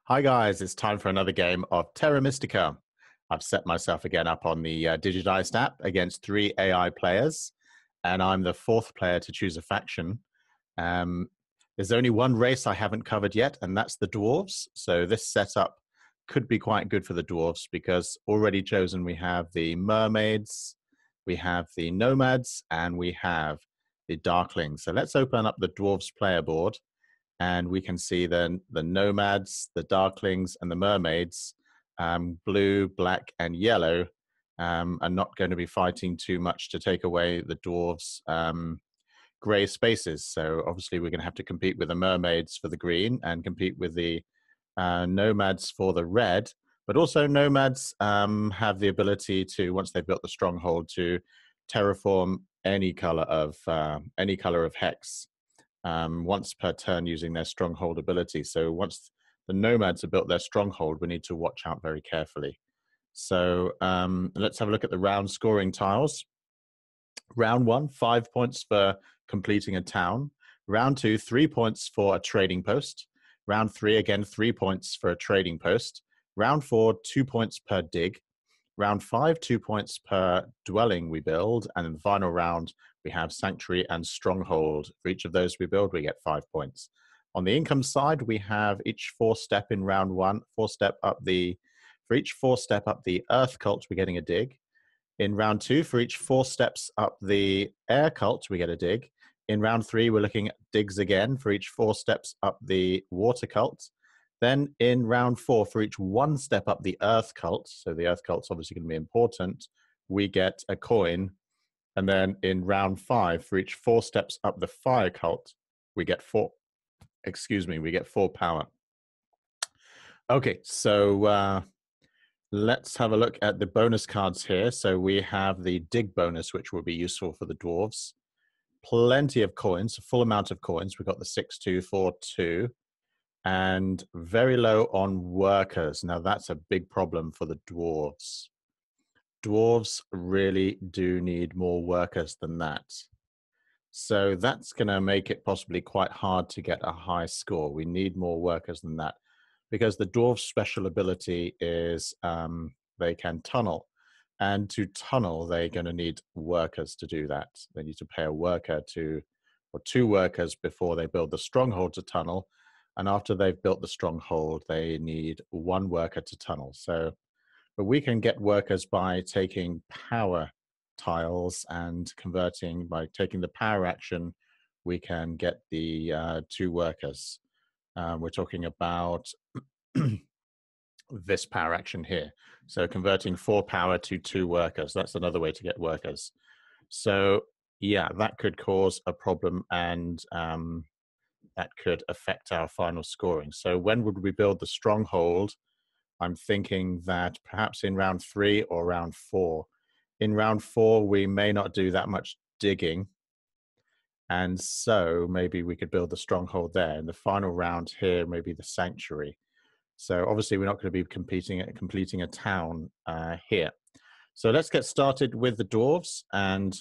Hi guys, it's time for another game of Terra Mystica. I've set myself again up on the DIGIDICED app against 3 AI players, and I'm the 4th player to choose a faction. Um, there's only one race I haven't covered yet, and that's the Dwarves. So this setup could be quite good for the Dwarves because already chosen we have the Mermaids, we have the Nomads, and we have the Darklings. So let's open up the Dwarves player board and we can see then the Nomads, the Darklings, and the Mermaids, blue, black, and yellow, are not going to be fighting too much to take away the Dwarves' grey spaces. So obviously we're going to have to compete with the Mermaids for the green and compete with the Nomads for the red. But also Nomads have the ability to, once they've built the Stronghold, to terraform any color of hex once per turn using their Stronghold ability. So once the Nomads have built their Stronghold, we need to watch out very carefully. So let's have a look at the round scoring tiles. Round 1, 5 points for completing a town. Round 2, 3 points for a trading post. Round 3, again, 3 points for a trading post. Round 4, 2 points per dig. Round 5, 2 points per dwelling we build. And in the final round, we have Sanctuary and Stronghold. For each of those we build, we get 5 points. On the income side, we have each 4-step in round 1, 4-step up the, for each 4-step up the Earth Cult, we're getting a dig. In round 2, for each 4 steps up the Air Cult, we get a dig. In round 3, we're looking at digs again for each 4 steps up the Water Cult. Then in round 4, for each 1 step up the Earth Cult, so the Earth Cult's obviously going to be important, we get a coin. And then in round 5, for each 4 steps up the Fire Cult, we get 4 power. Okay, so let's have a look at the bonus cards here. So we have the dig bonus, which will be useful for the Dwarves. Plenty of coins, a full amount of coins. We've got the 6, 2, 4, 2. And very low on workers. Now that's a big problem for the Dwarves. Dwarves really do need more workers than that. So that's going to make it possibly quite hard to get a high score. We need more workers than that because the Dwarves' special ability is they can tunnel. And to tunnel, they're going to need workers to do that. They need to pay a worker to, or 2 workers before they build the Stronghold to tunnel. And after they've built the Stronghold, they need 1 worker to tunnel. So, but we can get workers by taking power tiles and converting, by taking the power action, we can get the 2 workers. We're talking about this power action here. So converting 4 power to 2 workers, that's another way to get workers. So yeah, that could cause a problem and that could affect our final scoring. So when would we build the Stronghold? I'm thinking that perhaps in round 3 or round 4. In round 4, we may not do that much digging. And so maybe we could build the Stronghold there. In the final round here, maybe the Sanctuary. So obviously we're not going to be completing a town here. So let's get started with the Dwarves and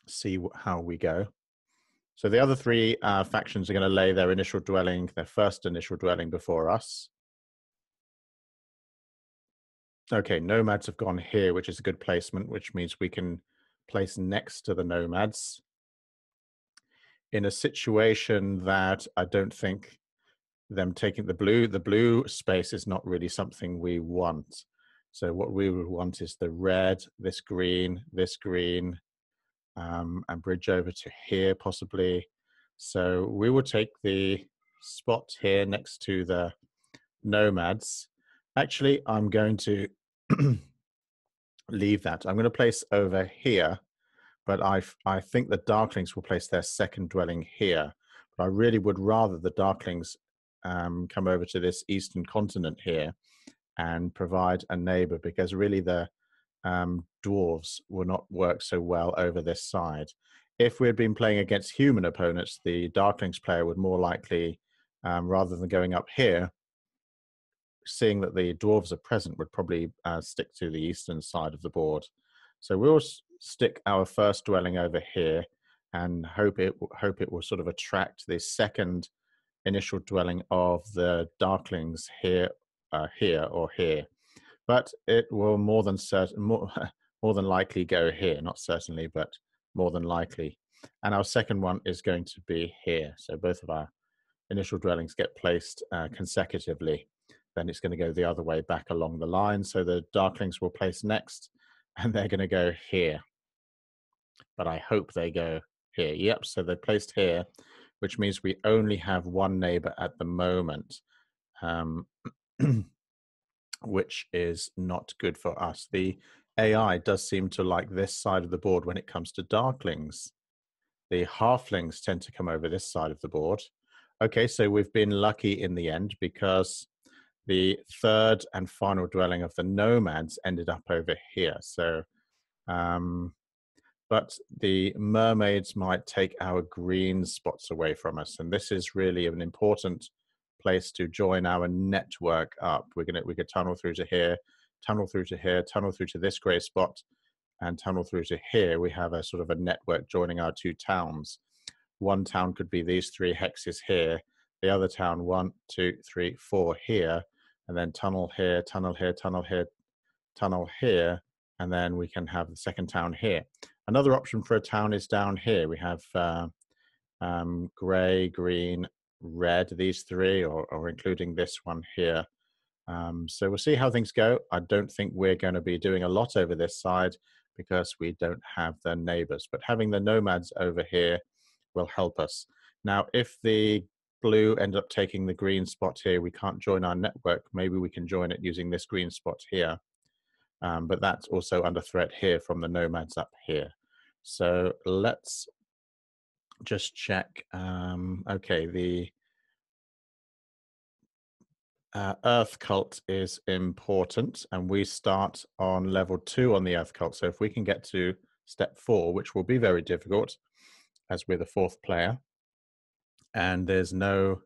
see how we go. So the other 3 factions are going to lay their first initial dwelling before us. Okay, Nomads have gone here, which is a good placement, which means we can place next to the Nomads in a situation that I don't think them taking the blue space is not really something we want. So what we would want is the red, this green, and bridge over to here possibly. So we will take the spot here next to the Nomads. Actually, I'm going to leave that. I'm going to place over here, but I think the Darklings will place their second dwelling here. But I really would rather the Darklings come over to this eastern continent here and provide a neighbor, because really the Dwarves will not work so well over this side. If we had been playing against human opponents, the Darklings player would more likely, rather than going up here, seeing that the Dwarves are present, would probably stick to the eastern side of the board. So we'll stick our first dwelling over here and hope it will sort of attract the second initial dwelling of the Darklings here, here or here. But it will more than more than likely go here. Not certainly, but more than likely. And our second one is going to be here. So both of our initial dwellings get placed consecutively. Then it's going to go the other way back along the line. So the Darklings will place next, and they're going to go here. But I hope they go here. Yep, so they're placed here, which means we only have one neighbor at the moment, which is not good for us. The AI does seem to like this side of the board when it comes to Darklings. The Halflings tend to come over this side of the board. Okay, so we've been lucky in the end because the third and final dwelling of the Nomads ended up over here. So, but the Mermaids might take our green spots away from us, and this is really an important place to join our network up. We could tunnel through to here, tunnel through to here, tunnel through to this grey spot, and tunnel through to here. We have a sort of a network joining our two towns. One town could be these three hexes here, the other town 1, 2, 3, 4 here, and then tunnel here, tunnel here, tunnel here, tunnel here, and then we can have the second town here. Another option for a town is down here. We have gray, green, red, these three, or including this one here. So we'll see how things go. I don't think we're going to be doing a lot over this side because we don't have the neighbors, but having the Nomads over here will help us. Now, if the blue end up taking the green spot here, we can't join our network. Maybe we can join it using this green spot here. But that's also under threat here from the Nomads up here. So let's just check. Okay, the Earth Cult is important, and we start on level 2 on the Earth Cult. So if we can get to step 4, which will be very difficult, as we're the 4th player, and there's no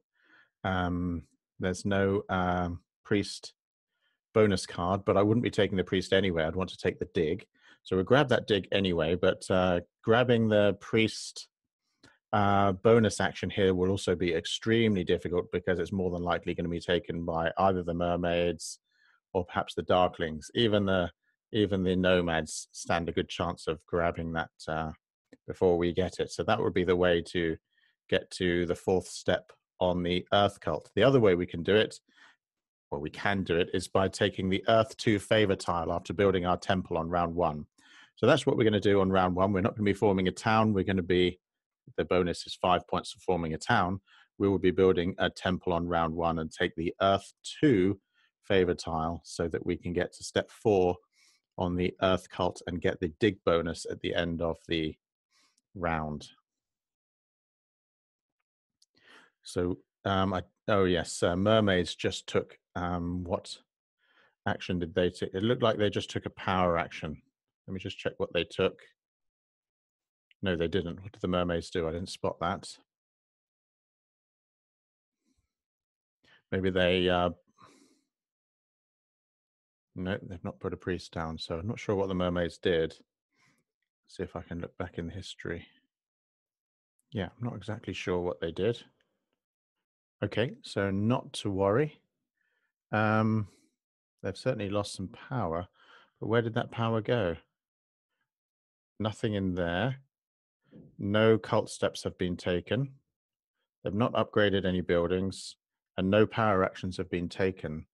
priest bonus card, but I wouldn't be taking the priest anyway. I'd want to take the dig. So we'll grab that dig anyway, but grabbing the priest bonus action here will also be extremely difficult because it's more than likely going to be taken by either the Mermaids or perhaps the Darklings. Even the Nomads stand a good chance of grabbing that before we get it. So that would be the way to get to the 4th step on the Earth Cult. The other way we can do it, or we can do it, is by taking the Earth 2 favor tile after building our temple on round 1. So that's what we're going to do on round 1. We're not going to be forming a town. We're going to be, the bonus is 5 points for forming a town. We will be building a temple on round 1 and take the Earth 2 favor tile so that we can get to step 4 on the Earth Cult and get the dig bonus at the end of the round. So, oh yes, Mermaids just took, what action did they take? It looked like they just took a power action. Let me just check what they took. No, they didn't. What did the Mermaids do? I didn't spot that. Maybe they, no, they've not put a priest down, so I'm not sure what the Mermaids did. See if I can look back in the history. Yeah, I'm not exactly sure what they did. Okay, so not to worry. They've certainly lost some power, but where did that power go? Nothing in there. No cult steps have been taken. They've not upgraded any buildings, and no power actions have been taken.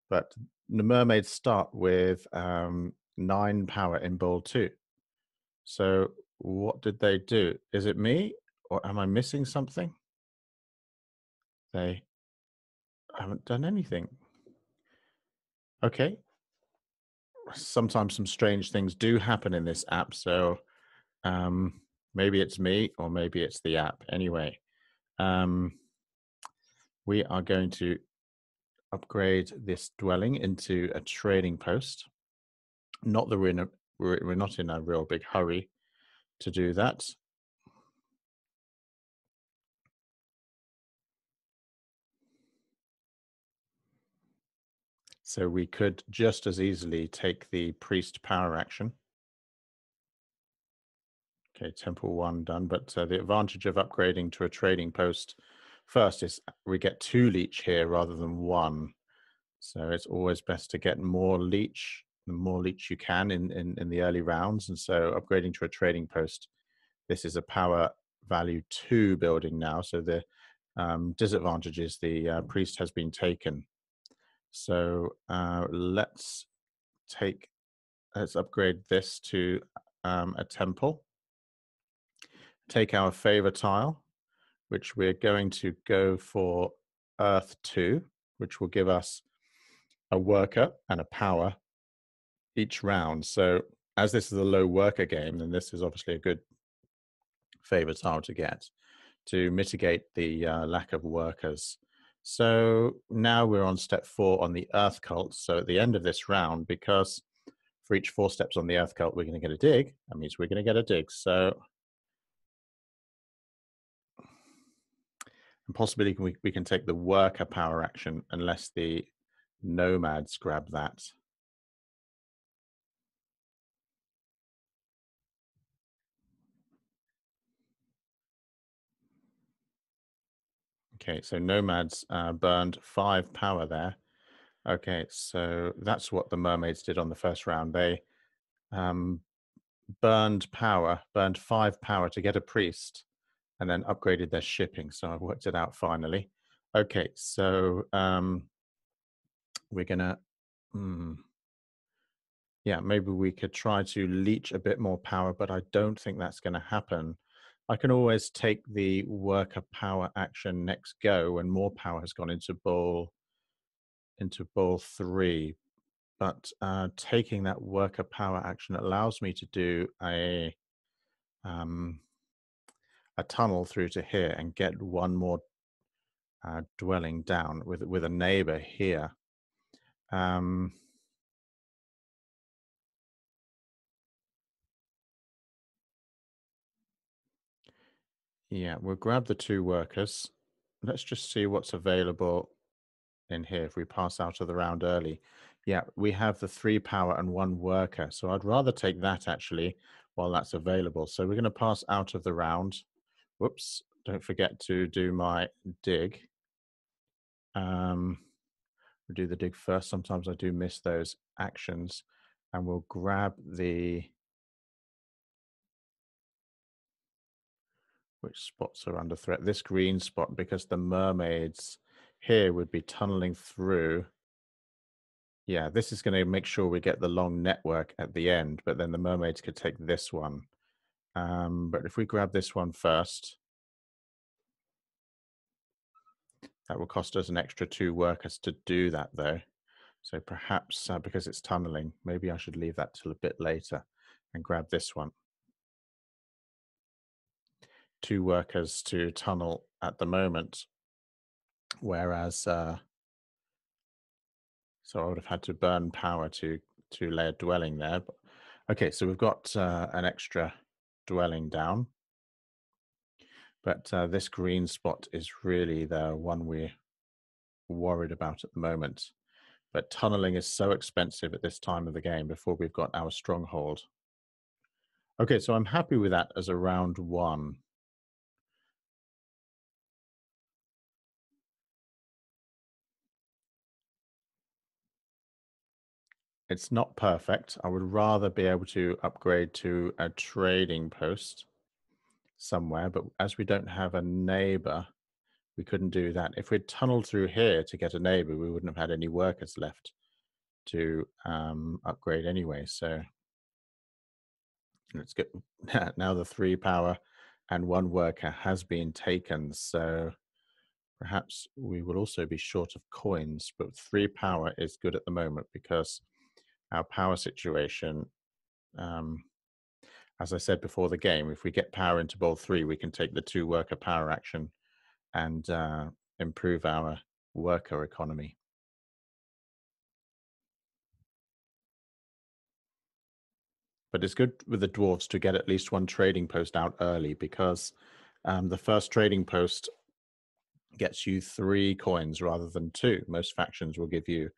But the Mermaids start with 9 power in Bowl 2. So what did they do? Is it me, or am I missing something? They haven't done anything. Okay. Sometimes some strange things do happen in this app, so maybe it's me or maybe it's the app. Anyway, we are going to upgrade this dwelling into a trading post. Not that we're not in a real big hurry to do that. So we could just as easily take the priest power action. Okay, temple 1 done, but the advantage of upgrading to a trading post first is we get 2 leech here rather than 1. So it's always best to get more leech, the more leech you can in the early rounds. And so upgrading to a trading post, this is a power value 2 building now. So the disadvantage is the priest has been taken. So let's upgrade this to a temple. Take our favor tile, which we're going to go for Earth 2, which will give us a worker and a power each round. So as this is a low worker game, then this is obviously a good favor tile to get to mitigate the lack of workers. So now we're on step 4 on the Earth cult. So at the end of this round, because for each 4 steps on the Earth cult, we're going to get a dig. That means we're going to get a dig. So and possibly we can take the worker power action unless the nomads grab that. Okay, so nomads burned 5 power there. Okay, so that's what the mermaids did on the first round. They burned 5 power to get a priest, and then upgraded their shipping. So I worked it out finally. Okay, so we're gonna, yeah, maybe we could try to leech a bit more power, but I don't think that's going to happen. I can always take the worker power action next go when more power has gone into bowl 3. But taking that worker power action allows me to do a tunnel through to here and get one more dwelling down with a neighbor here. Yeah, we'll grab the 2 workers. Let's just see what's available in here if we pass out of the round early. Yeah, we have the 3 power and 1 worker. So I'd rather take that actually while that's available. So we're going to pass out of the round. Whoops, don't forget to do my dig. We'll do the dig first. Sometimes I do miss those actions. And we'll grab the... Which spots are under threat? This green spot, because the mermaids here would be tunneling through. Yeah, this is going to make sure we get the long network at the end, but then the mermaids could take this one. But if we grab this one first, that will cost us an extra 2 workers to do that, though. So perhaps because it's tunneling, maybe I should leave that till a bit later and grab this one. 2 workers to tunnel at the moment, whereas so I would have had to burn power to lay a dwelling there. But, okay, so we've got an extra dwelling down. But this green spot is really the one we're worried about at the moment. But tunneling is so expensive at this time of the game before we've got our stronghold. Okay, so I'm happy with that as a round 1. It's not perfect. I would rather be able to upgrade to a trading post somewhere, but as we don't have a neighbor, we couldn't do that. If we'd tunneled through here to get a neighbor, we wouldn't have had any workers left to upgrade anyway. So let's get now the 3 power and 1 worker has been taken. So perhaps we will also be short of coins, but 3 power is good at the moment because our power situation, as I said before the game, if we get power into bowl 3, we can take the 2 worker power action and improve our worker economy. But it's good with the dwarves to get at least 1 trading post out early because the first trading post gets you 3 coins rather than 2. Most factions will give you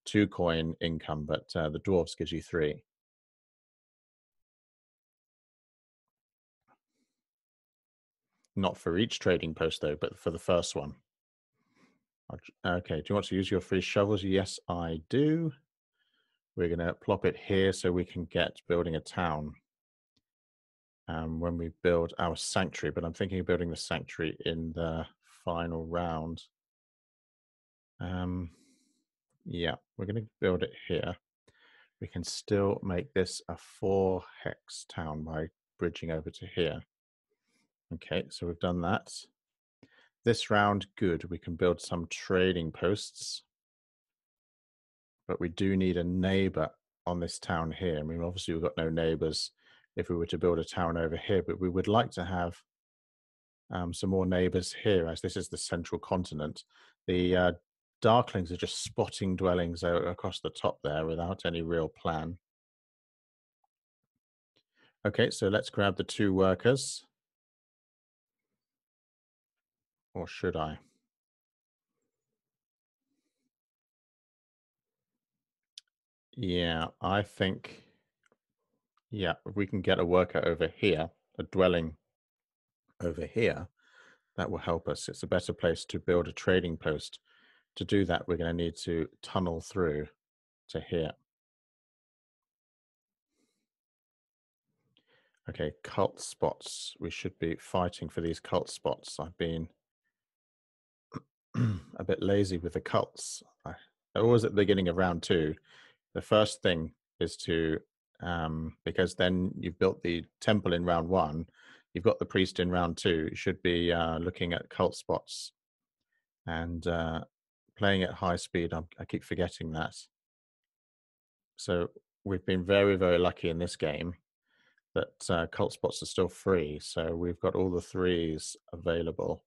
2 coin income, but the dwarves gives you 3. Not for each trading post though, but for the first one. Okay, do you want to use your free shovels? Yes, I do. We're going to plop it here so we can get building a town when we build our sanctuary. But I'm thinking of building the sanctuary in the final round. Yeah, we're going to build it here. We can still make this a 4 hex town by bridging over to here. Okay, so we've done that. This round, good. We can build some trading posts. But we do need a neighbor on this town here. I mean, obviously we've got no neighbors if we were to build a town over here, but we would like to have some more neighbors here, as this is the central continent. The Darklings are just spotting dwellings across the top there without any real plan. Okay, so let's grab the 2 workers. Or should I? Yeah, I think, yeah, if we can get a worker over here, a dwelling over here, that will help us. It's a better place to build a trading post. To do that, we're going to need to tunnel through to here. Okay, cult spots. We should be fighting for these cult spots. I've been a bit lazy with the cults. Always at the beginning of round 2, the first thing is to, because then you've built the temple in round 1, you've got the priest in round 2, you should be looking at cult spots and playing at high speed. I keep forgetting that. So we've been very, very lucky in this game that cult spots are still free. So we've got all the 3s available.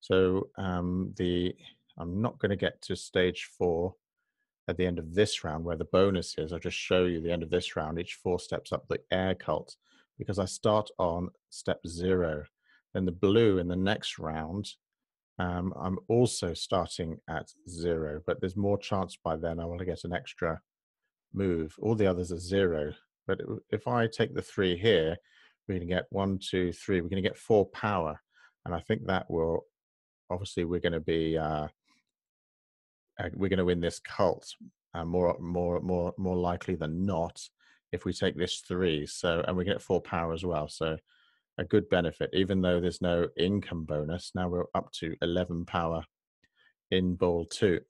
So I'm not going to get to stage 4 at the end of this round where the bonus is. I'll just show you the end of this round, each 4 steps up the air cult, because I start on step 0. Then the blue in the next round, I'm also starting at 0, but there's more chance by then I will get an extra move. All the others are 0. But if I take the 3 here, we're going to get 1, 2, 3. We're going to get 4 power. And I think that will, obviously, we're going to be, we're going to win this cult more likely than not if we take this 3. So, and we get 4 power as well. So a good benefit, even though there's no income bonus. Now we're up to 11 power in bowl 2.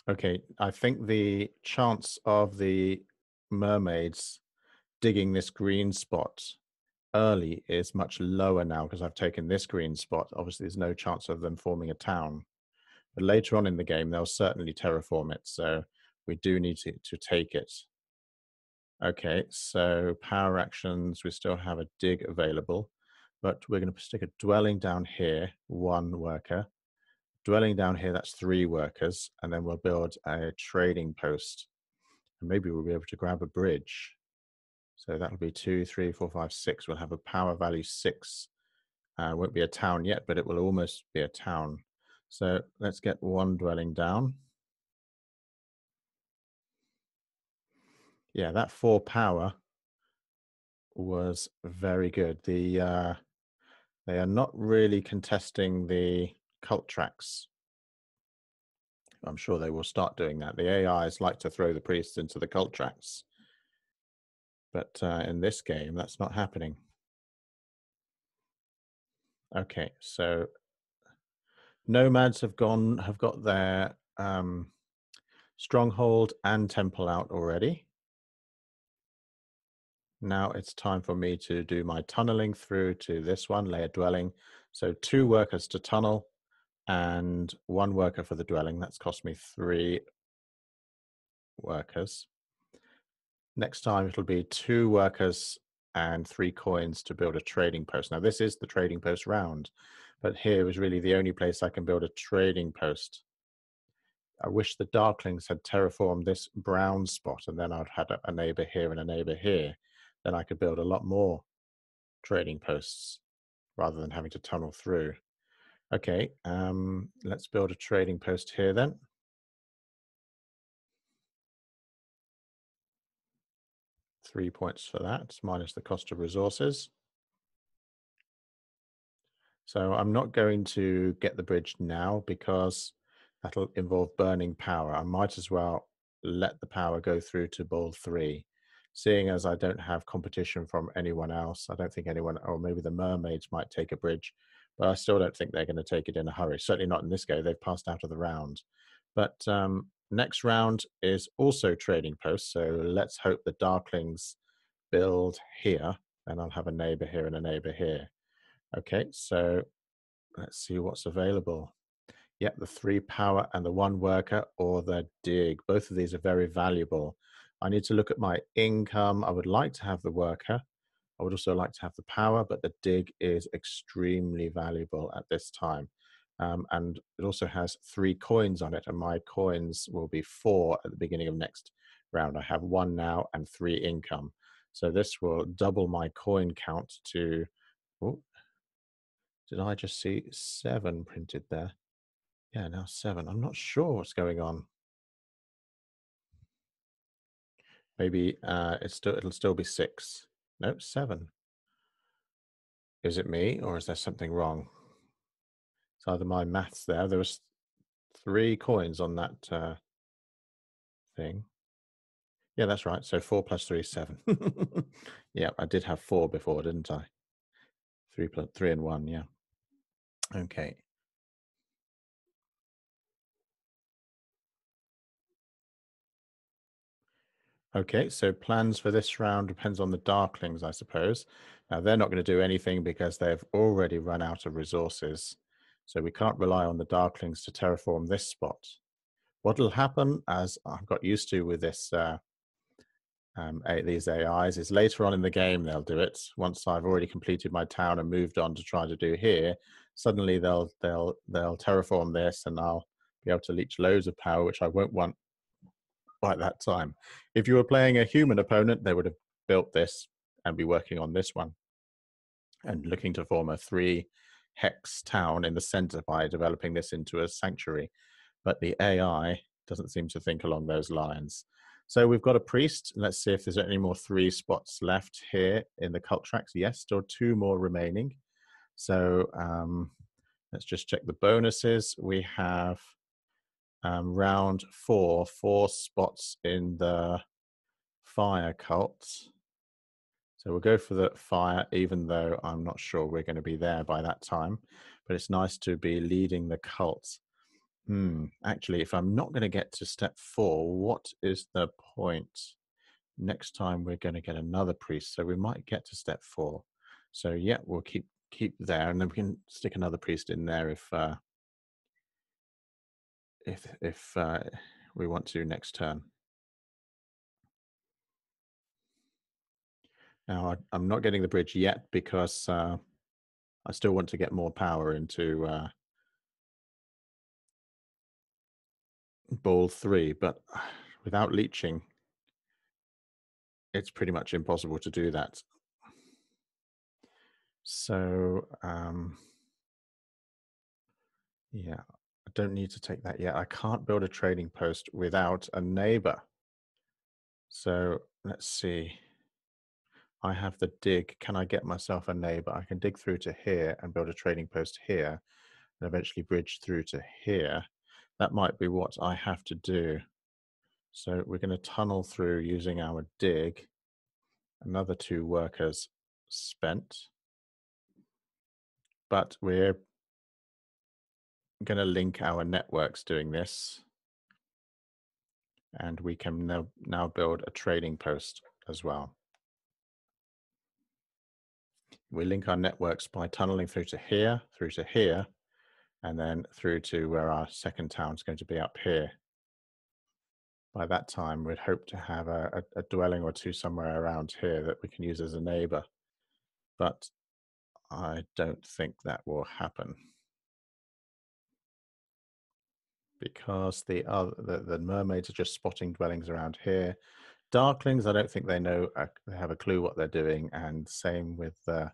Okay, I think the chance of the mermaids digging this green spot early is much lower now because I've taken this green spot. Obviously, there's no chance of them forming a town. But later on in the game, they'll certainly terraform it. So we do need to take it. Okay, so power actions, we still have a dig available, but we're going to stick a dwelling down here, 1 worker. Dwelling down here, that's 3 workers. And then we'll build a trading post. And maybe we'll be able to grab a bridge. So that'll be 2, 3, 4, 5, 6. We'll have a power value 6. Won't be a town yet, but it will almost be a town. So let's get 1 dwelling down. Yeah, that 4 power was very good. They are not really contesting the cult tracks. I'm sure they will start doing that. The AIs like to throw the priests into the cult tracks. But in this game, that's not happening. Okay, so nomads have got their stronghold and temple out already. Now it's time for me to do my tunneling through to this one, layer dwelling. So 2 workers to tunnel and 1 worker for the dwelling. That's cost me 3 workers. Next time it'll be 2 workers and 3 coins to build a trading post. Now this is the trading post round, but here is really the only place I can build a trading post. I wish the Darklings had terraformed this brown spot, and then I'd had a neighbor here and a neighbor here. Then I could build a lot more trading posts rather than having to tunnel through. Okay, let's build a trading post here then. Three points for that, minus the cost of resources. So I'm not going to get the bridge now because that'll involve burning power. I might as well let the power go through to ball 3. Seeing as I don't have competition from anyone else, I don't think anyone, or maybe the mermaids might take a bridge, but I still don't think they're going to take it in a hurry. Certainly not in this game. They've passed out of the round. But next round is also trading posts. So let's hope the Darklings build here. And I'll have a neighbor here and a neighbor here. Okay, so let's see what's available. Yep, the 3 power and the 1 worker or the dig. Both of these are very valuable. I need to look at my income. I would like to have the worker. I would also like to have the power, but the dig is extremely valuable at this time. And it also has 3 coins on it, and my coins will be 4 at the beginning of next round. I have 1 now and 3 income. So this will double my coin count to, oh, did I just see 7 printed there? Yeah, now 7. I'm not sure what's going on. Maybe it'll still be 6. Nope, 7. Is it me or is there something wrong? It's either my maths there. There was 3 coins on that thing. Yeah, that's right. So 4 plus 3 is 7. Yeah, I did have 4 before, didn't I? 3 plus 3 and 1. Yeah. Okay. Okay, so plans for this round depends on the Darklings, I suppose. Now, they're not going to do anything because they've already run out of resources. So we can't rely on the Darklings to terraform this spot. What will happen, as I've got used to with this these AIs, is later on in the game they'll do it. Once I've already completed my town and moved on to try to do here, suddenly they'll terraform this, and I'll be able to leech loads of power, which I won't want by that time. If you were playing a human opponent, they would have built this and be working on this one and looking to form a 3 hex town in the center by developing this into a sanctuary. But the AI doesn't seem to think along those lines. So we've got a priest. Let's see if there's any more 3 spots left here in the cult tracks. Yes, still 2 more remaining. So let's just check the bonuses. We have round 4, 4 spots in the fire cult. So we'll go for the fire, even though I'm not sure we're going to be there by that time. But it's nice to be leading the cult. Actually, if I'm not going to get to step 4, what is the point? Next time we're going to get another priest, so we might get to step 4. So yeah, we'll keep there, and then we can stick another priest in there if we want to next turn. Now I'm not getting the bridge yet because I still want to get more power into ball 3, but without leeching, it's pretty much impossible to do that. So yeah, I don't need to take that yet. I can't build a trading post without a neighbor. So let's see. I have the dig. Can I get myself a neighbor? I can dig through to here and build a trading post here and eventually bridge through to here. That might be what I have to do. So we're going to tunnel through using our dig. Another 2 workers spent. But we're going to link our networks doing this. And we can now build a trading post as well. We link our networks by tunneling through to here, and then through to where our second town is going to be up here. By that time, we'd hope to have a dwelling or 2 somewhere around here that we can use as a neighbor. But I don't think that will happen, because the mermaids are just spotting dwellings around here. Darklings, I don't think they know, they have a clue what they're doing, and same with the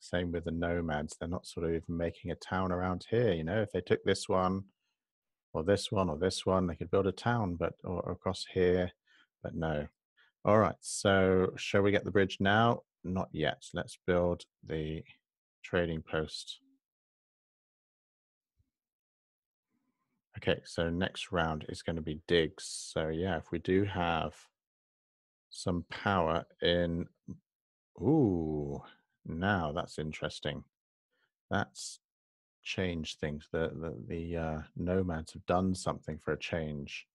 Same with the nomads. They're not sort of even making a town around here. You know, if they took this one or this one or this one, they could build a town, but or across here, but no. All right, so shall we get the bridge now? Not yet. Let's build the trading post. Okay, so next round is going to be digs. So yeah, if we do have some power in, ooh, now that's interesting. That's changed things. The nomads have done something for a change.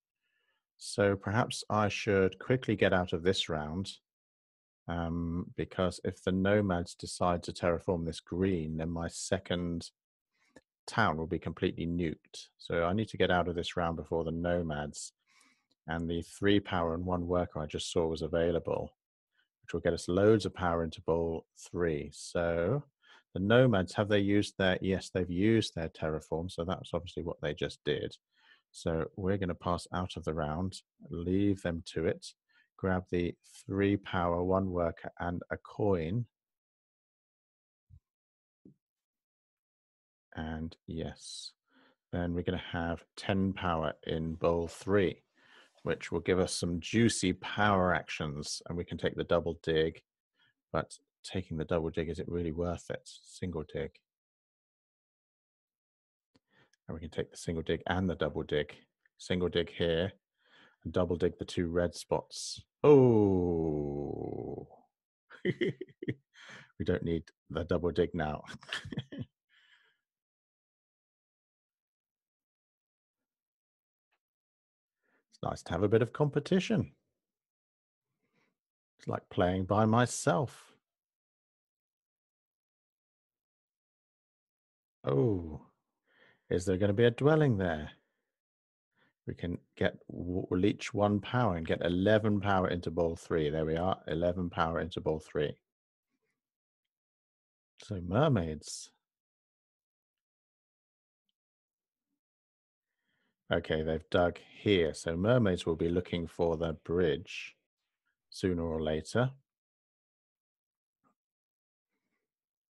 So perhaps I should quickly get out of this round, because if the nomads decide to terraform this green, then my second town will be completely nuked. So I need to get out of this round before the nomads. And the 3 power and 1 worker I just saw was available, which will get us loads of power into bowl 3. So the nomads, have they used their, yes, they've used their terraform. So that's obviously what they just did. So we're going to pass out of the round, leave them to it, grab the 3 power, 1 worker, and a coin. And yes, then we're going to have 10 power in bowl 3, which will give us some juicy power actions. And we can take the double dig, but taking the double dig, is it really worth it? Single dig. And we can take the single dig and the double dig. Single dig here, and double dig the 2 red spots. Oh, we don't need the double dig now. It's nice to have a bit of competition. It's like playing by myself. Oh, is there going to be a dwelling there? We can get leech 1 power and get 11 power into bowl 3. There we are, 11 power into bowl 3. So mermaids. Okay, they've dug here. So mermaids will be looking for the bridge sooner or later.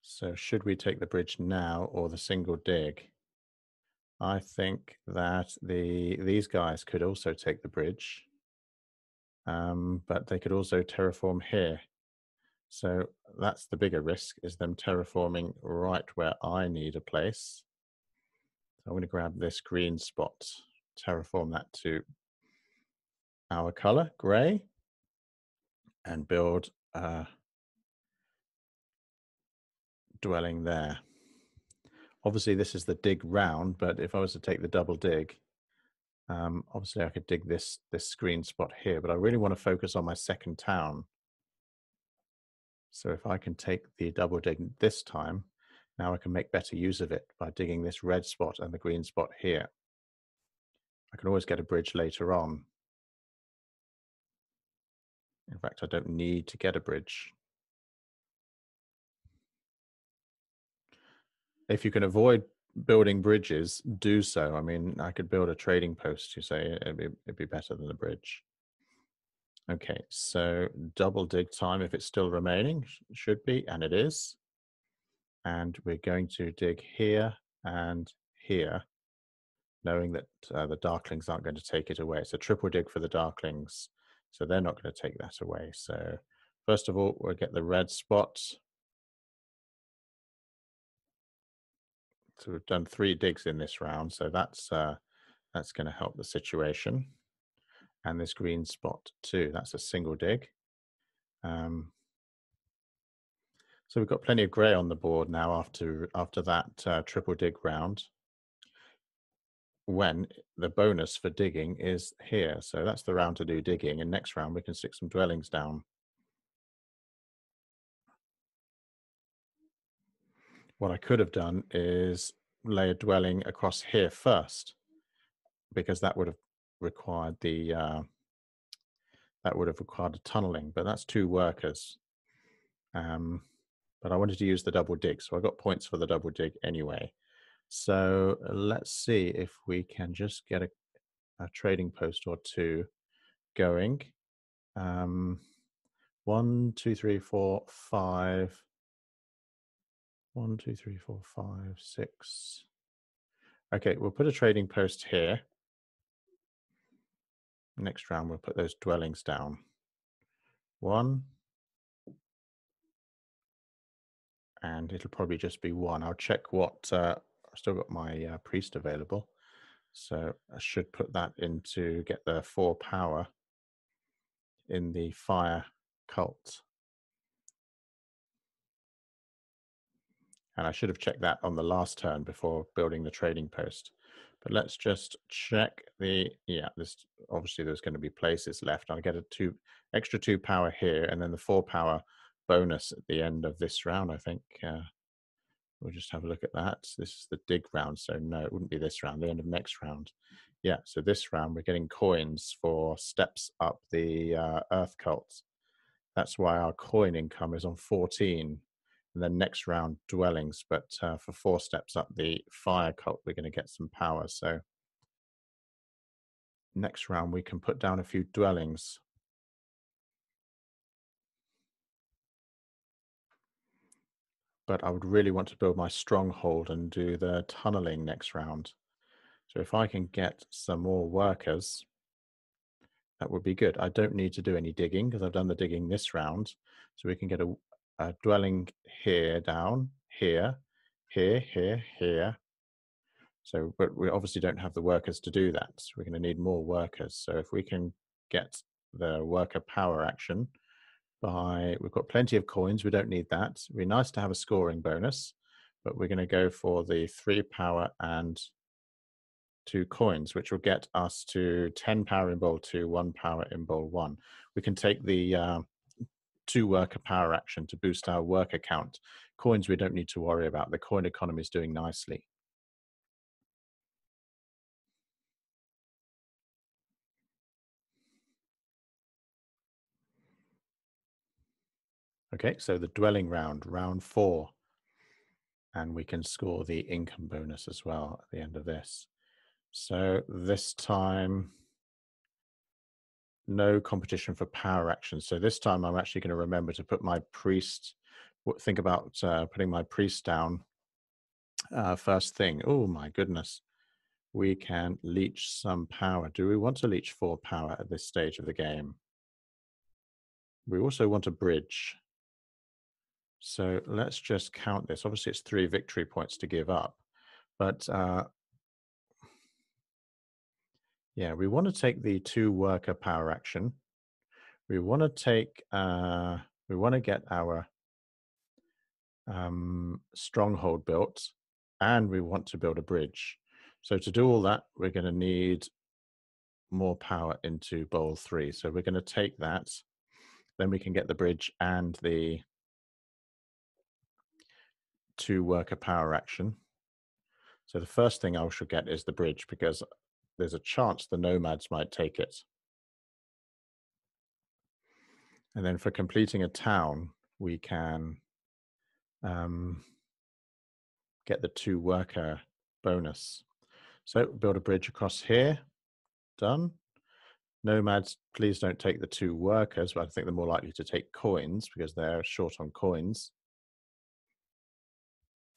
So should we take the bridge now or the single dig? I think that these guys could also take the bridge, but they could also terraform here. So that's the bigger risk, is them terraforming right where I need a place. So I'm going to grab this green spot, terraform that to our color, gray, and build a dwelling there. Obviously, this is the dig round, but if I was to take the double dig, obviously I could dig this green spot here, but I really want to focus on my second town. So if I can take the double dig this time, now I can make better use of it by digging this red spot and the green spot here. I can always get a bridge later on. In fact, I don't need to get a bridge. If you can avoid building bridges, do so. I mean, I could build a trading post, you say, it'd be better than a bridge. Okay, so double dig time, if it's still remaining, should be, and it is. And we're going to dig here and here, knowing that the Darklings aren't going to take it away. It's a triple dig for the Darklings, so they're not going to take that away. So first of all, we'll get the red spot. So we've done 3 digs in this round, so that's going to help the situation. And this green spot too, that's a single dig. So we've got plenty of grey on the board now after that triple dig round, when the bonus for digging is here. So that's the round to do digging, and next round we can stick some dwellings down. What I could have done is lay a dwelling across here first, because that would have required a tunneling, but that's 2 workers. But I wanted to use the double dig, so I got points for the double dig anyway. So let's see if we can just get a trading post or 2 going. 1, 2, 3, 4, 5. 1, 2, 3, 4, 5, 6. Okay, we'll put a trading post here. Next round, we'll put those dwellings down. 1. And it'll probably just be 1. I'll check what, I've still got my priest available. So I should put that in to get the 4 power in the fire cult. And I should have checked that on the last turn before building the trading post. But let's just check the, yeah, this obviously there's going to be places left. I'll get a extra 2 power here, and then the 4 power bonus at the end of this round, I think. We'll just have a look at that. This is the dig round, so no, it wouldn't be this round, the end of next round. Yeah, so this round we're getting coins for steps up the earth cult. That's why our coin income is on 14. And then next round, dwellings. But for 4 steps up the fire cult, we're going to get some power. So next round, we can put down a few dwellings. But I would really want to build my stronghold and do the tunneling next round. So if I can get some more workers, that would be good. I don't need to do any digging because I've done the digging this round. So we can get a dwelling here, down, here, here, here, here. So, but we obviously don't have the workers to do that. So we're going to need more workers. So if we can get the worker power action by, we've got plenty of coins. We don't need that. It'd be nice to have a scoring bonus, but we're going to go for the 3 power and 2 coins, which will get us to 10 power in bowl 2, 1 power in bowl 1. We can take the 2 worker power action to boost our worker count. Coins we don't need to worry about. The coin economy is doing nicely. Okay, so the dwelling round, round 4. And we can score the income bonus as well at the end of this. So this time, no competition for power action. So this time I'm actually going to remember to put my priest, think about putting my priest down first thing. Oh my goodness. We can leech some power. Do we want to leech 4 power at this stage of the game? We also want a bridge. So let's just count this. Obviously, it's 3 victory points to give up. But yeah, we want to take the 2 worker power action. We want to take, we want to get our stronghold built, and we want to build a bridge. So to do all that, we're going to need more power into bowl 3. So we're going to take that. Then we can get the bridge and the 2 worker power action. So the first thing I should get is the bridge, because there's a chance the nomads might take it. And then for completing a town, we can get the 2 worker bonus. So build a bridge across here. Done. Nomads, please don't take the 2 workers, but I think they're more likely to take coins because they're short on coins.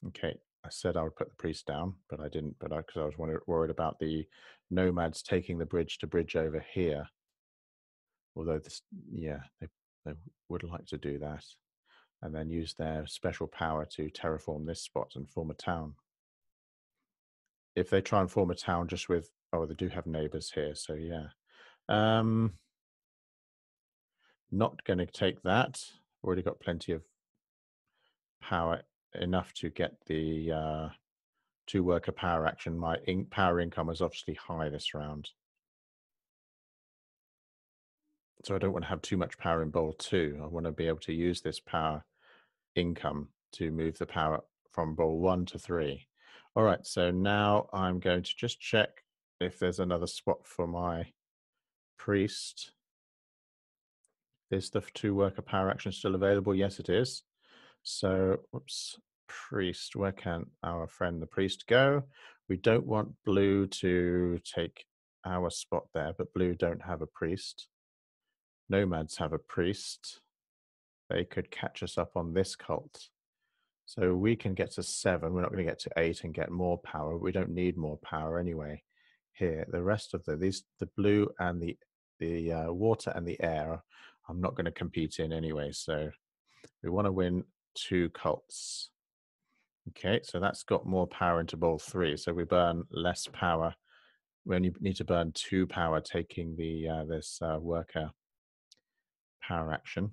Okay, I said I would put the priest down, but I didn't, but because I was worried about the nomads taking the bridge to bridge over here. Although this, yeah, they would like to do that, and then use their special power to terraform this spot and form a town. If they try and form a town just with, oh, they do have neighbors here, so yeah. Not going to take that. Already got plenty of power, enough to get the 2 worker power action. My power income is obviously high this round. So I don't want to have too much power in bowl 2. I want to be able to use this power income to move the power from bowl 1 to 3. All right, so now I'm going to just check if there's another spot for my priest. Is the 2 worker power action still available? Yes, it is. So, whoops, priest, where can our friend the priest go? We don't want blue to take our spot there, but blue don't have a priest. Nomads have a priest. They could catch us up on this cult. So we can get to 7. We're not going to get to 8 and get more power. We don't need more power anyway. Here, the rest of the blue and the water and the air, I'm not going to compete in anyway. So we want to win 2 cults. Okay, so that's got more power into bowl 3. So we burn less power. We only need to burn 2 power, taking the this worker power action.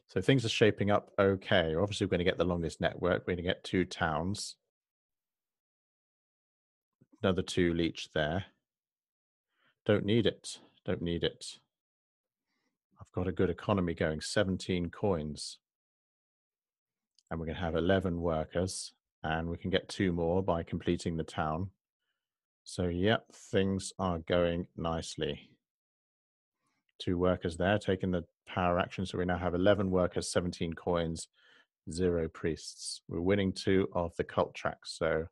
So things are shaping up okay. Obviously, we're going to get the longest network. We're going to get 2 towns. Another 2 leech there. Don't need it. Don't need it. I've got a good economy going, 17 coins. And we're going to have 11 workers. And we can get 2 more by completing the town. So, yep, things are going nicely. 2 workers there, taking the power action. So we now have 11 workers, 17 coins, 0 priests. We're winning 2 of the cult tracks. So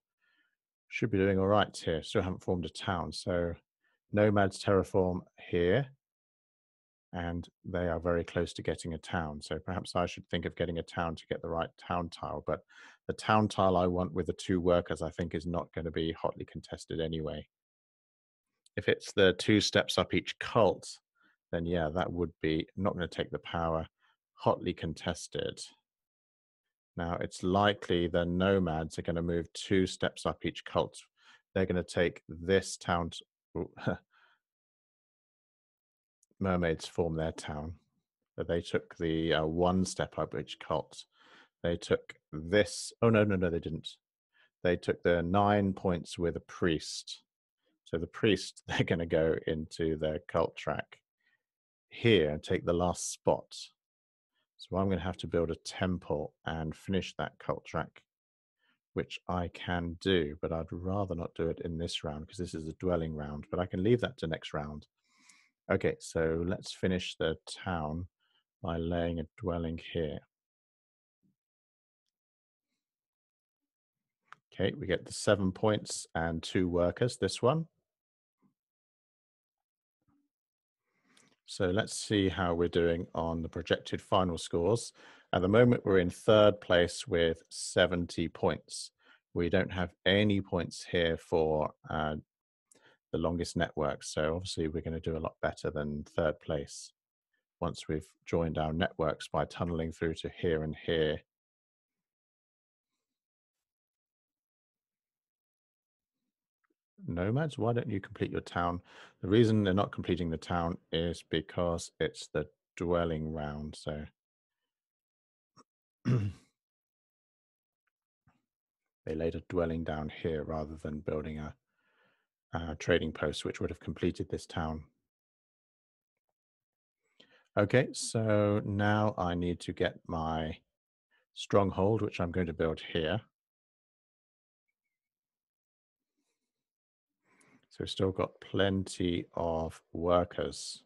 should be doing all right here. Still haven't formed a town. So nomads terraform here. And they are very close to getting a town. So perhaps I should think of getting a town to get the right town tile. But the town tile I want with the 2 workers, I think, is not going to be hotly contested anyway. If it's the 2 steps up each cult, then yeah, that would be not going to take the power, hotly contested. Now, it's likely the nomads are going to move 2 steps up each cult. They're going to take this town. Mermaids form their town. But they took the 1 step up each cult. They took this. Oh, no, they didn't. They took the 9 points with a priest. So the priest, they're going to go into their cult track here and take the last spot. So I'm going to have to build a temple and finish that cult track, which I can do, but I'd rather not do it in this round because this is a dwelling round, but I can leave that to next round. Okay, so let's finish the town by laying a dwelling here. Okay, we get the 7 points and 2 workers, this one. So let's see how we're doing on the projected final scores. At the moment, we're in 3rd place with 70 points. We don't have any points here for the longest network. So obviously, we're going to do a lot better than 3rd place once we've joined our networks by tunneling through to here and here. Nomads, why don't you complete your town? The reason they're not completing the town is because it's the dwelling round. So they laid a dwelling down here rather than building a trading post, which would have completed this town. Okay, so now I need to get my stronghold, which I'm going to build here. So we've still got plenty of workers.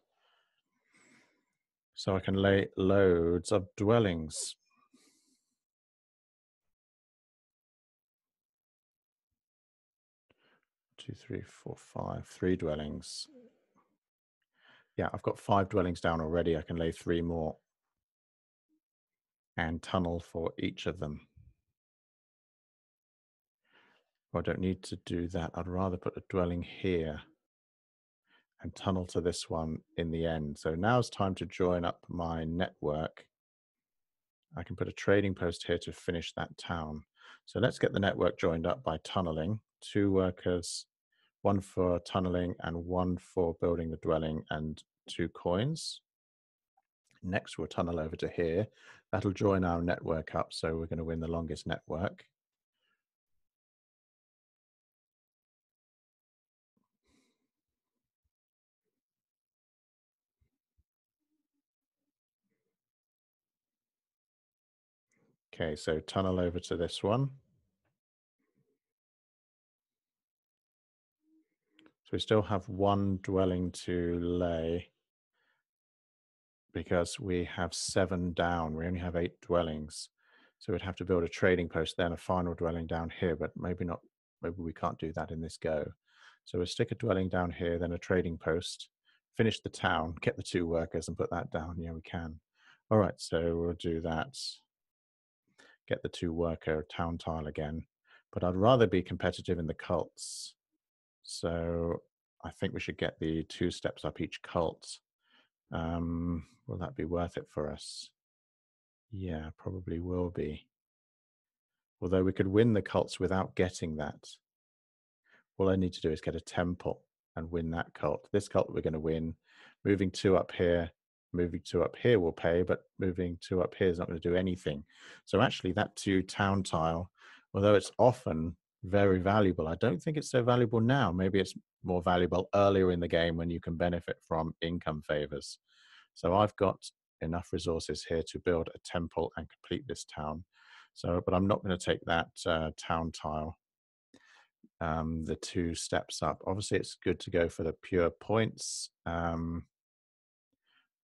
So I can lay loads of dwellings. 2, 3, 4, 5, 3 dwellings. Yeah, I've got 5 dwellings down already. I can lay 3 more and tunnel for each of them. I don't need to do that. I'd rather put a dwelling here and tunnel to this one in the end. So now it's time to join up my network. I can put a trading post here to finish that town. So let's get the network joined up by tunneling. 2 workers, 1 for tunneling and 1 for building the dwelling, and 2 coins. Next, we'll tunnel over to here. That'll join our network up, so we're going to win the longest network. Okay, so tunnel over to this one. So we still have 1 dwelling to lay because we have 7 down. We only have 8 dwellings. So we'd have to build a trading post, then a final dwelling down here, but maybe not. Maybe we can't do that in this go. So we'll stick a dwelling down here, then a trading post, finish the town, get the 2 workers and put that down. Yeah, we can. All right, so we'll do that. get the 2-worker town tile again. But I'd rather be competitive in the cults. So I think we should get the 2 steps up each cult. Will that be worth it for us? Yeah, probably will be. Although we could win the cults without getting that. All I need to do is get a temple and win that cult. This cult we're going to win. Moving 2 up here, moving 2 up here will pay, but moving 2 up here is not going to do anything. So actually that 2 town tile, although it's often very valuable, I don't think it's so valuable now. Maybe it's more valuable earlier in the game when you can benefit from income favors. So I've got enough resources here to build a temple and complete this town. So, but I'm not going to take that town tile, the 2 steps up. Obviously, it's good to go for the pure points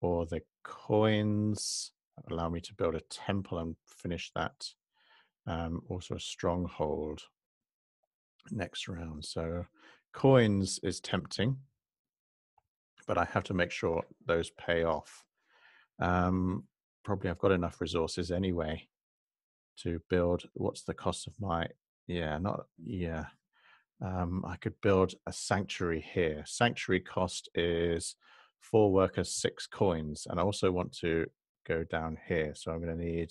or the coins. Allow me to build a temple and finish that. Also a stronghold next round. So coins is tempting, but I have to make sure those pay off. Probably I've got enough resources anyway to build. What's the cost of my, I could build a sanctuary here. Sanctuary cost is 4 workers, 6 coins. And I also want to go down here. So I'm going to need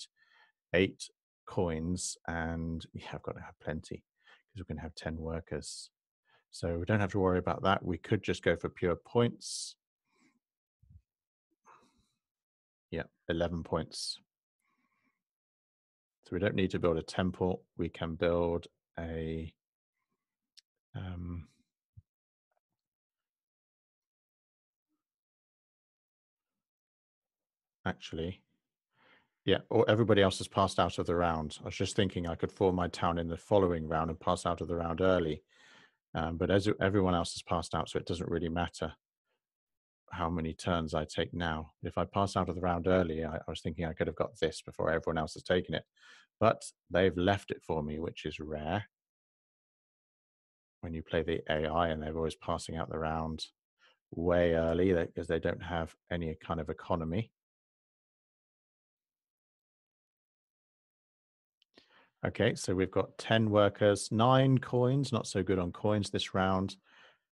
8 coins. And yeah, I've got to have plenty because we're going to have 10 workers. So we don't have to worry about that. We could just go for pure points. Yeah, 11 points. So we don't need to build a temple. We can build a actually, yeah, or everybody else has passed out of the round. I was just thinking I could form my town in the following round and pass out of the round early. But as everyone else has passed out, so it doesn't really matter how many turns I take now. If I pass out of the round early, I was thinking I could have got this before everyone else has taken it. But they've left it for me, which is rare. When you play the AI and they're always passing out the round way early because they don't have any kind of economy. Okay, so we've got 10 workers, 9 coins, not so good on coins this round,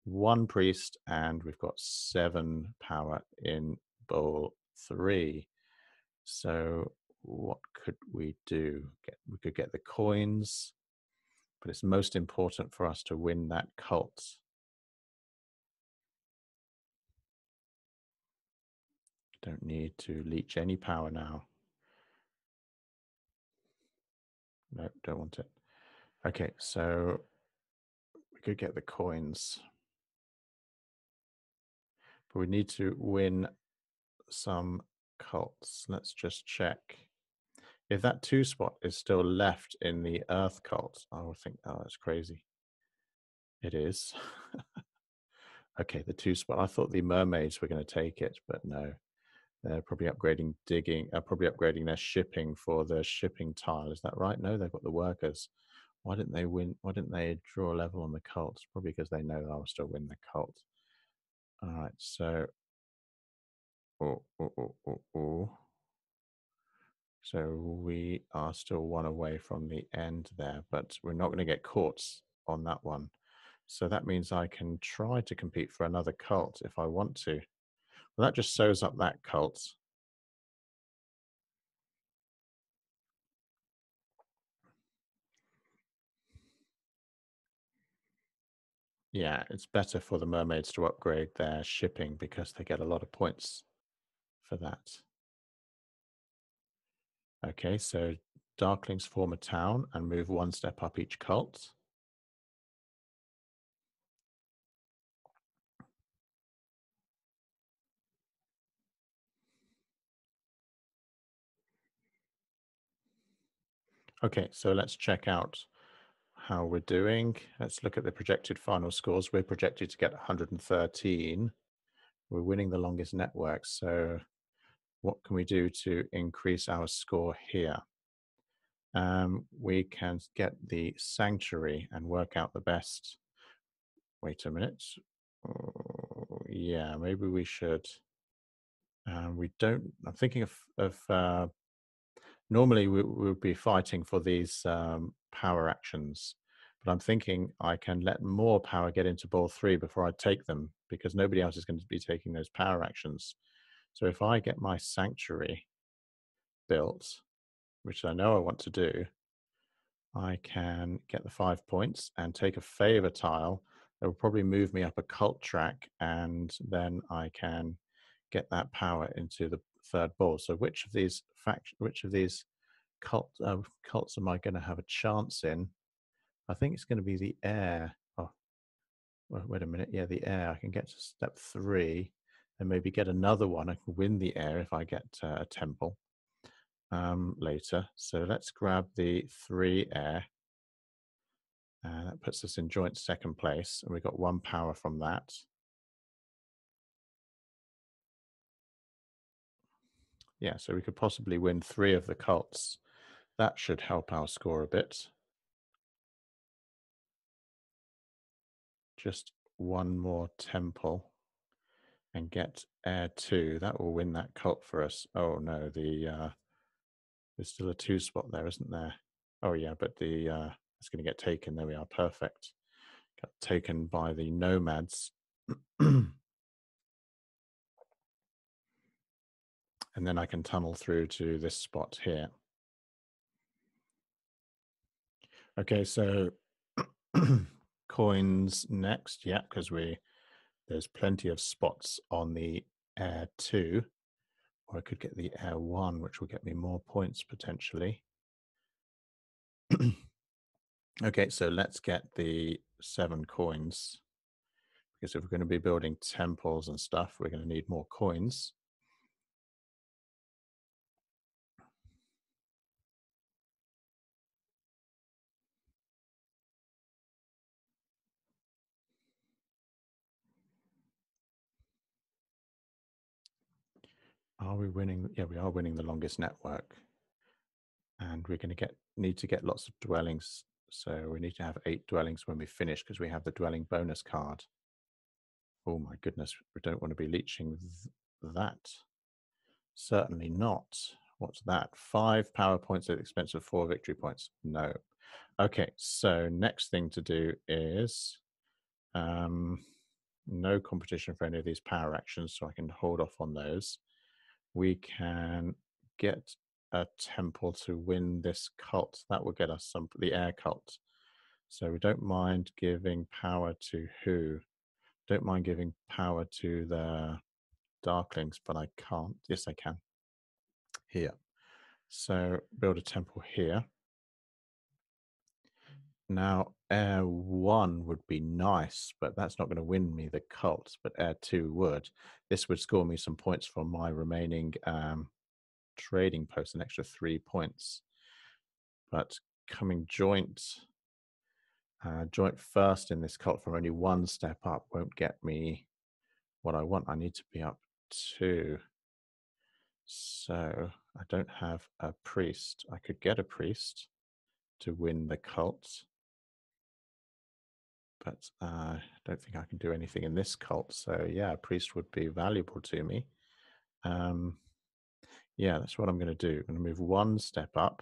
1 priest, and we've got 7 power in bowl 3. So what could we do? We could get the coins, but it's most important for us to win that cult. Don't need to leech any power now. No, don't want it. Okay, so we could get the coins, but we need to win some cults. Let's just check. If that 2 spot is still left in the Earth cult, I would think, oh, that's crazy. It is. Okay, the 2 spot. I thought the mermaids were going to take it, but no. They're probably upgrading probably upgrading their shipping for the shipping tile. Is that right? No, they've got the workers. Why didn't they win? Why didn't they draw a level on the cult? Probably because they know that I'll still win the cult. All right, so so we are still 1 away from the end there, but we're not going to get caught on that one. So that means I can try to compete for another cult if I want to. Well, that just sews up that cult. Yeah, it's better for the mermaids to upgrade their shipping because they get a lot of points for that. Okay, so Darklings form a town and move 1 step up each cult. Okay, so let's check out how we're doing. Let's look at the projected final scores. We're projected to get 113. We're winning the longest network. So what can we do to increase our score here? We can get the sanctuary and work out the best. Wait a minute. Oh, yeah, maybe we should. We don't. I'm thinking of Normally we would be fighting for these power actions, but I'm thinking I can let more power get into ball 3 before I take them, because nobody else is going to be taking those power actions. So if I get my sanctuary built, which I know I want to do, I can get the 5 points and take a favor tile that will probably move me up a cult track, and then I can get that power into the third ball. So which of these cults am I going to have a chance in? I think it's going to be the air. Oh, well, wait a minute. Yeah, the air. I can get to step 3 and maybe get another one. I can win the air if I get a temple later. So let's grab the 3 air. That puts us in joint second place, and we got 1 power from that. Yeah, so we could possibly win 3 of the cults. That should help our score a bit. Just 1 more temple and get air 2. That will win that cult for us. Oh no, there's still a 2 spot there, isn't there? Oh yeah, but it's going to get taken. There we are. Perfect. Got taken by the nomads. And then I can tunnel through to this spot here. Okay, so coins next. Yeah, because there's plenty of spots on the air 2, or I could get the air 1, which will get me more points potentially. Okay, so let's get the 7 coins, because if we're going to be building temples and stuff, we're going to need more coins. Are we winning? Yeah, we are winning the longest network. And we're going to need to get lots of dwellings. So we need to have 8 dwellings when we finish, because we have the dwelling bonus card. Oh my goodness, we don't want to be leeching that. Certainly not. What's that? 5 power points at the expense of 4 victory points. No. Okay, so next thing to do is no competition for any of these power actions, so I can hold off on those. We can get a temple to win this cult. That will get us the air cult. So we don't mind giving power to who? Don't mind giving power to the Darklings, but I can't. Yes, I can. Here. So build a temple here. Now, air 1 would be nice, but that's not going to win me the cult, but air 2 would. This would score me some points for my remaining trading post, an extra 3 points. But coming joint first in this cult from only 1 step up won't get me what I want. I need to be up 2. So I don't have a priest. I could get a priest to win the cult, but I don't think I can do anything in this cult. So yeah, a priest would be valuable to me. Yeah, that's what I'm going to do. I'm going to move 1 step up.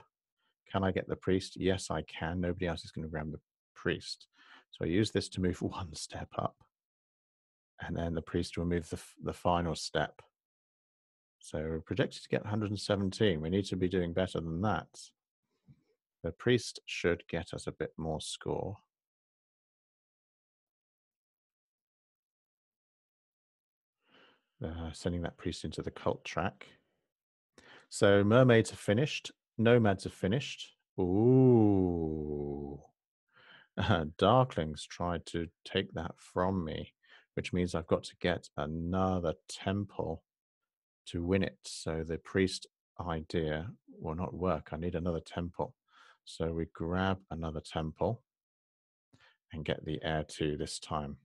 Can I get the priest? Yes, I can. Nobody else is going to grab the priest. So I use this to move 1 step up, and then the priest will move the final step. So we're projected to get 117. We need to be doing better than that. The priest should get us a bit more score. Sending that priest into the cult track. So mermaids are finished. Nomads are finished. Ooh. Darklings tried to take that from me, which means I've got to get another temple to win it. So the priest idea will not work. I need another temple. So we grab another temple and get the air 2 this time.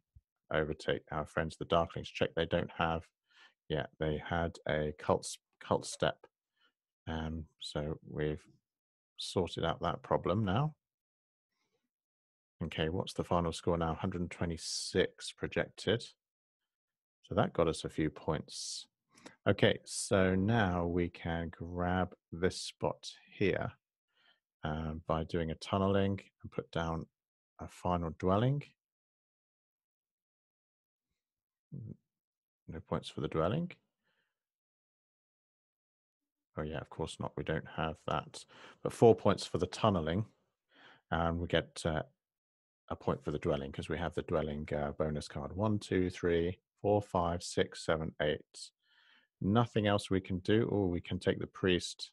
Overtake our friends, the Darklings. Check they don't have, yeah, they had a cult step. So we've sorted out that problem now. Okay, what's the final score now? 126 projected. So that got us a few points. Okay, so now we can grab this spot here by doing a tunneling and put down a final dwelling. No points for the dwelling. Oh yeah, of course not. We don't have that. But 4 points for the tunneling. And we get a point for the dwelling because we have the dwelling bonus card. 1, 2, 3, 4, 5, 6, 7, 8. Nothing else we can do. Oh, we can take the priest.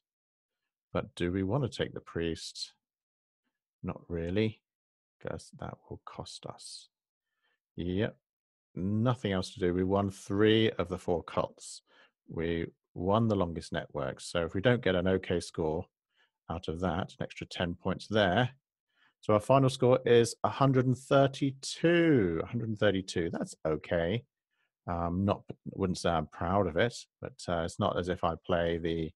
But do we want to take the priest? Not really, because that will cost us. Yep. Nothing else to do. We won 3 of the 4 cults. We won the longest network. So if we don't get an okay score out of that, an extra 10 points there. So our final score is 132. 132. That's okay. Wouldn't say I'm proud of it, but it's not as if I play the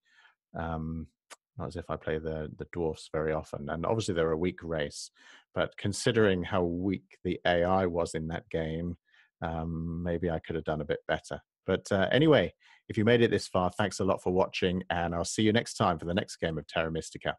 the dwarfs very often. And obviously they're a weak race, but considering how weak the AI was in that game, maybe I could have done a bit better. But anyway, if you made it this far, thanks a lot for watching, and I'll see you next time for the next game of Terra Mystica.